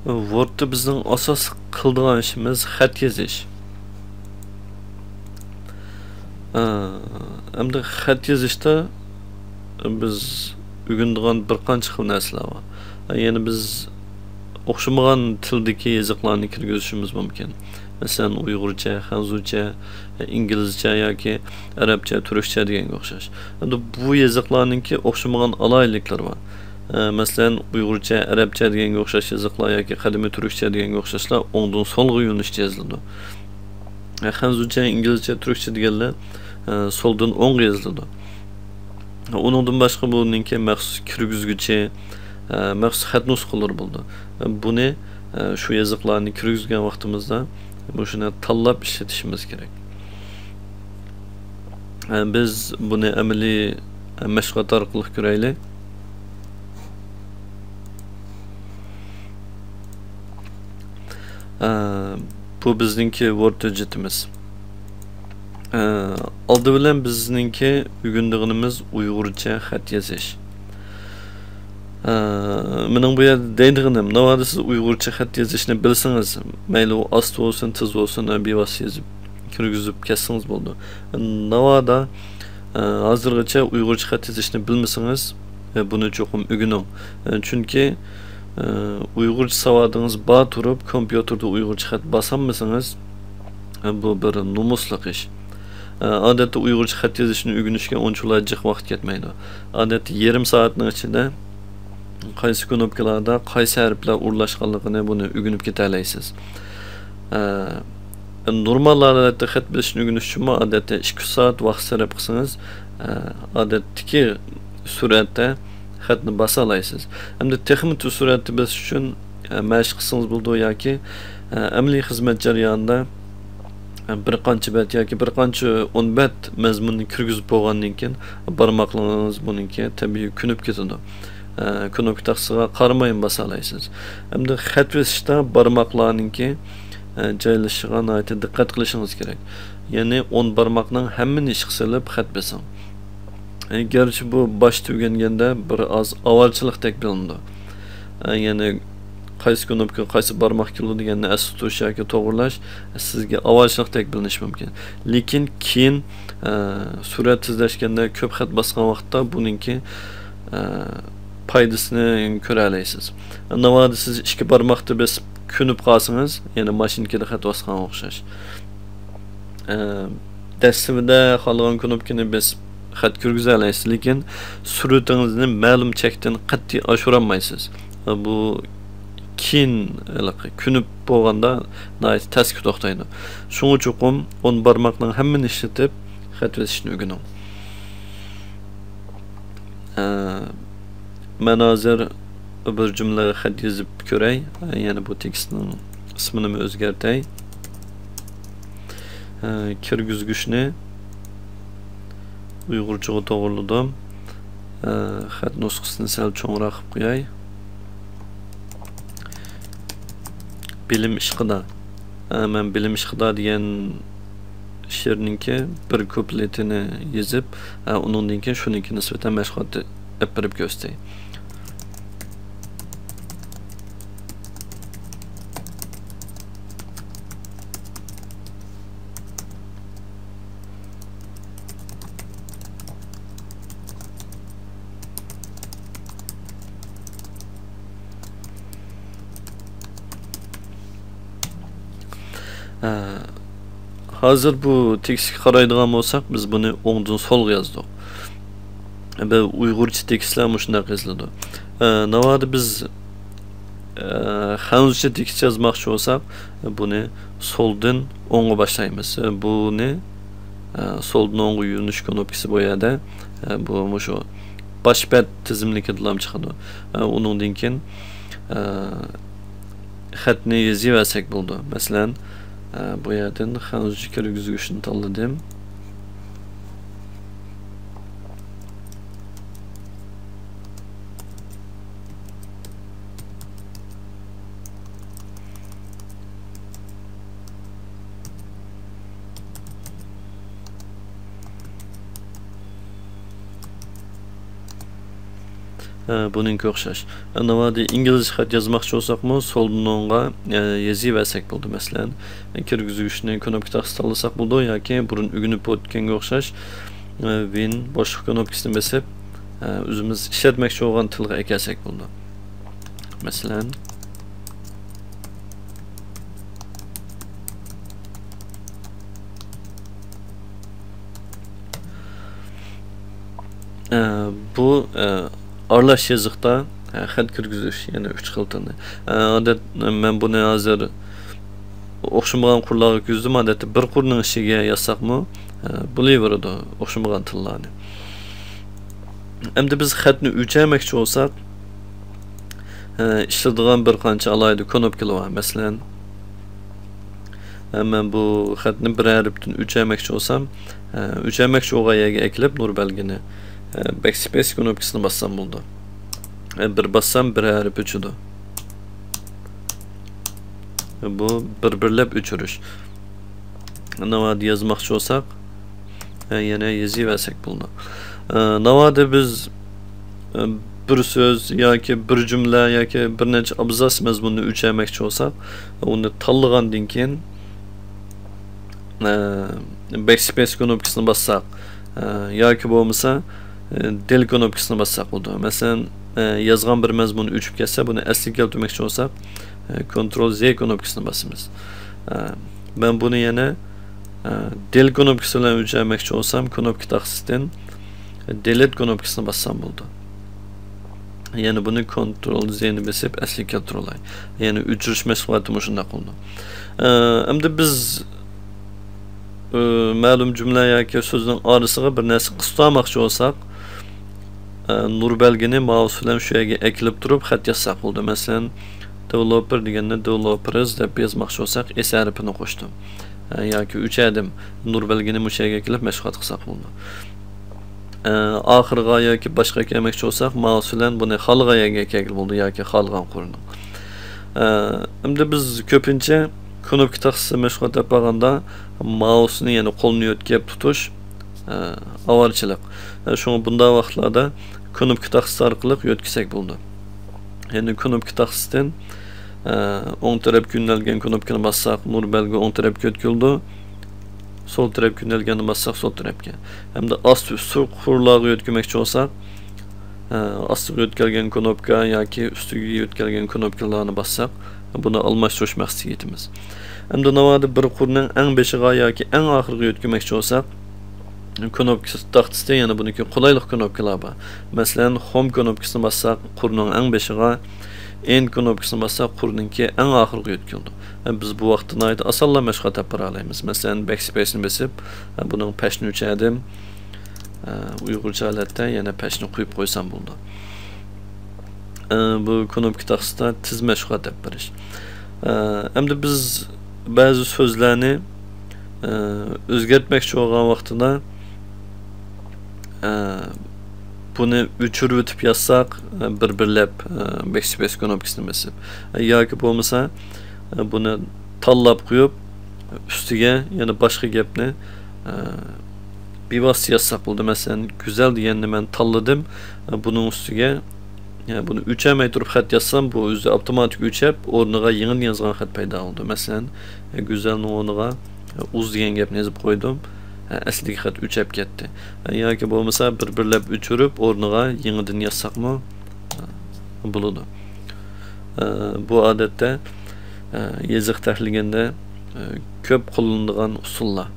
Word'da bizning asos qiladigan ishimiz xat yozish. Hamda xat yozishda biz o'rganadigan bir qancha xil narsalar bor. Yani biz o'xshamagan tildagi yoziqlarni kirgizishimiz mumkin. Masalan, Uyg'urcha, Xanzucha, İngilizcha yoki Arabcha, Turkcha deganga o'xshash. Endi bu yoziqlarningki o'xshamagan alayliklar bor. Masalan, Uyg'urcha, Arabcha deganga o'xshash yoziqlar yoki qadimiy Turkcha deganga o'xshashlar o'ngdan so'lga yo'nalishda yoziladi. Xanzucha, İngilizcha, Turkcha deganlar soldan o'ngga yoziladi. Uningdan boshqa buningki maxsus kirgizguchi, maxsus xat nusxalari bo'ldi. Buni shu yoziqlarni kirgizgan vaqtimizda shuni tanlab ishlatishimiz kerak. Biz buni amaliy mashg'ulot orqali ko'raylik. Bu bizningki Word hujjatimiz. Oldi bilan bizningki o'rganganimiz Uyg'urcha xat yozish. Mening bu yerda deydiganim, navoda siz Uyg'urcha xat yozishni bilsangiz, mayli u osti bo'lsin, tiz bo'lsin, bevosita yozib kirgizib ketsangiz bo'ldi. Navoda hozirgacha Uyg'urcha xat yozishni bilmasangiz, buni cho'qim o'rganing. Chunki Uyg'urcha savodingiz bor turib, kompyuterda Uyg'urcha xat bosolmasangiz, bu bir nomusliq ish. Odatda Uyg'urcha xat yozishni o'rganishga unchalik jiq vaqt ketmaydi. Odatda yarim soatning ichida qaysi knopkalarda qaysi harflar urlashganligini buni o'rganib keta olasiz. Normal holatda xat bilishni o'rganish uchun odatda 2 soat vaqt sarf qilsangiz, odatdagi suratda xatni bosa olasiz. Hamda texnik suratda bosish uchun mashq qilsangiz bo'ladi yoki amaliy xizmat jarayonida bir qancha bet yoki bir qancha 10 bet mazmunni kirgizib bo'lgandan keyin barmoqlaringiz buningki tabiiy kunib ketadi. Knopka taqsiga qaramayin basa olasiz. Hamda xat yozishda barmoqlarningki joylashishiga nihoyatda diqqat qilishingiz kerak. Ya'ni 10 barmoqning hammani ishga solib xat bosing. Gerçi bu boshda o'rganganda bir oz avvalchilikdek bilindi. Ya'ni qaysi knopka qaysi barmoq keladi deganni asli tutish yoki to'g'rilash sizga avvalchilikdek bilinishi mumkin. Lekin keyin surat tizlashganda ko'p xat bosgan vaqtda buningki foydasini ko'ra olasiz. Navoda siz 2 barmoqda bosib kunib qolsangiz, ya'ni mashinkada xat bosgan o'xshash. Dastimida qolgan knopkani bosib xat kirgiza olasiz, lekin suratingizni ma'lum chekdan qat'iy oshira olmaysiz. Bu keyin kunib bo'lganda nihoyat tasga to'xtaydi. Shuning uchun 10 barmoqning hammani ishlatib xat yozishni o'rganing. Men hozir bir jumla xat yozib ko'ray. Ya'ni bu tekstning ismini o'zgartay. Kirgizgichni Uyg'urchaga to'g'riladim. Xat nusxasini sal cho'ngroq qilib qo'yay. Bilim ishqida. Men bilim ishqida degan she'rningki bir kupletini yozib, uningdan keyin shuningki nisbatan mashg'ulot olib berib ko'rsatay. Hozir bu tekstga qaraydigan bo'lsak, biz buni o'ngdan so'lga yozdik. Bu Uyg'urcha tekstlar shunday yoziladi. Navoda biz Xanzucha tekst yozmoqchi bo'lsak, buni so'ldan o'ngga boshlaymiz. Buni so'ldan o'ngga yurinish knopkasi bu yerda. Bu shu boshpad tizimligidan chiqadi. Uningdan keyin xatni yozaversak bo'ldi. Masalan, bu yerdan Xanzucha kirgizgichni tanladim. Bununki o'xshash. Navadi ingliz xat yozmoqchi bo'lsakmi, soldan o'ngga yozaversak bo'ldi. Masalan, kirgizgichni knopka tanlasak bo'ldi yoki burun ugunib o'tganga o'xshash win boshqa knopkasini bosib o'zimiz ishlatmoqchi bo'lgan tilga eklasak bo'ldi. Masalan, bu aralash yoziqda xat kirgizish, ya'ni 3 xil tilni. Odat men buni hozir o'xshamagan qurlarga kirgizdim. Odatda bir qurning ishiga yozsaqmi, bo'laveradi o'xshamagan tillarni. Endi biz xatni o'lchamoqchi bo'lsak, ishlatadigan bir qancha alayda knopkalar var. Masalan, men bu xatni bir harfdan o'lchamoqchi bo'lsam, o'lchamoqchi bo'lgan yerga eklab nur belgini backspace knopkasini bassam bo'ldi. Bir bassam bir harf o'chidi. Bu bir-birlab o'chirish. Navadi yozmoqchi bo'lsak, yana yozaversak bo'ldi. Navadi biz bir so'z yoki bir jumla yoki bir necha abzas mazmunni o'lchamoqchi bo'lsak, uni tanlagandan keyin backspace knopkasini bassak yoki bo'lmasa del knopkasini bassak bo'ldi. Masalan, yozgan bir mazmun o'chib ketsa, buni asliga keltirmoqchi bo'lsak, Ctrl Z knopkasini basamiz. Ben bunu yana del knopkası bilan o'lchamoqchi bo'lsam, knopka taqsidan delete knopkasini bassam bo'ldi. Yani bunu Ctrl Z'ni basib asliga keltirolay. Yani o'chirish mashg'uloti shunday qildi. Endi biz ma'lum jumla yoki so'zning orasiga bir narsa qisqarmoqchi bo'lsak, nur belgini mouse bilan shu yerga eklab turib xat yozsak bo'ldi. Masalan, developer deganda developers deb yozmoqchi bo'lsak, s harfini qo'shdim. Yoki o'chadim, nur belgini shu yerga eklab mashg'ulot qilsak bo'ldi. Oxirga yoki boshqa kelmoqchi bo'lsak, mouse bilan buni xalqa yerga eklab bo'ldi yoki xalqan qurdi. Endi biz ko'pincha knopka taqsisi mashg'ulot yapaganda mouse'ni, ya'ni qo'lni yo'tkab tutish avarchilik. Shunga bunday vaqtlarda knopka taqsisi orqali yo'tkizsak bo'ldi. Yani knopka taqsisidan o'ng tarafga yo'nalgan knopkani bassak, nur belgi o'ng tarafga o'tkildi. Sol tarafga yo'nalganini bassak, sol tarafga. Hamda ast üstü qurlarga yo'tkizmoqchi bo'lsak, astiga yo'tkilgan knopka yoki ustiga yo'tkilgan knopkalarni bassak, buni almashtirish maqsadiga yetamiz. Hamda navadi bir qurning eng beshiga yoki eng oxiriga yo'tkizmoqchi bo'lsak, knopka taqsisidan yana buniki qulaylik knopkalar bor. Masalan, home knopkasini bassak, qurning eng beshiga, end knopkasini bassak, qurningki eng oxiriga yo'tkildi. Biz bu vaqtda ayda osonla mashg'ulot yapara olamiz. Masalan, backspace'ni bosib, buning pashni o'chadim. Uyg'urcha holatda yana pashni qo'yib qo'ysam bo'ldi. Bu knopka taqsisida tiz mashg'ulot yap berish. Endi biz ba'zi so'zlarni o'zgartmoqchi bo'lgan vaqtida bunu o'chirib o'tib yozsak, bir-birlab backspace knopkasini bosib, yoki bo'lmasa buni tanlab qo'yib ustiga yana boshqa gapni bevosita yozsak bo'ldi. Masalan, go'zal deganni men tanladim, buning ustiga bunu o'chamay turib xat yozsam, bu o'zi avtomatik o'chab, o'rniga yangi yozgan xat paydo bo'ldi. Masalan, go'zalning o'rniga uz degan gapni yozib qo'ydim. Asliga xat o'chab ketdi. Yoki bo'lmasa bir-birlab o'chirib, o'rniga yangidan yozsaqmi bo'ladi. Bu odatda yoziq tahlilganda ko'p qo'llanilgan usullar.